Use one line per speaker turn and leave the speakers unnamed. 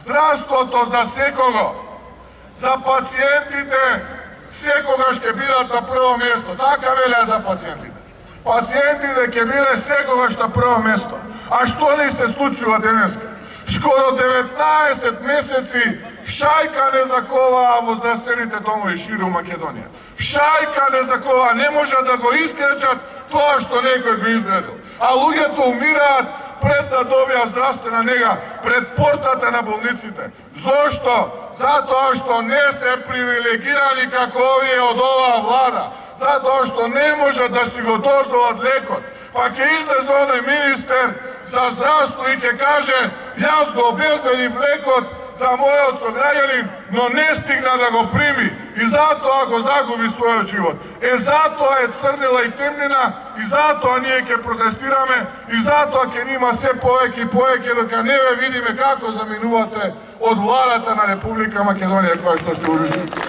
Zdravството за секого, за пациентите, секогаш ќе бидат на прво место. Така велеа за пациентите. Пациентите ќе биде секогаш на прво место. А што ни се случува денеска? Скоро 19 месеци шајка не заковаа во здравствените домови ширум Македонија. Шајка не заковаа, не можат да го искречат тоа што некој го изградил. А луѓето умираат пред да добија здравствена нега пред портата на болниците. Зошто? Затоа што не се привилегирани како овие од оваа влада. Затоа што не можат да си го дозволат лекот. Па ќе излезе оној министер за здравство и ќе каже јас го обезбедив лекот за мојот сограѓанин, но не стигна да го прими и затоа го загуби својот живот. Затоа е црнила и темнина и затоа ние ќе протестираме и затоа ќе има се повеќе и повеќе дока не ве видиме како заминувате од владата на Република Македонија која што сте урушили.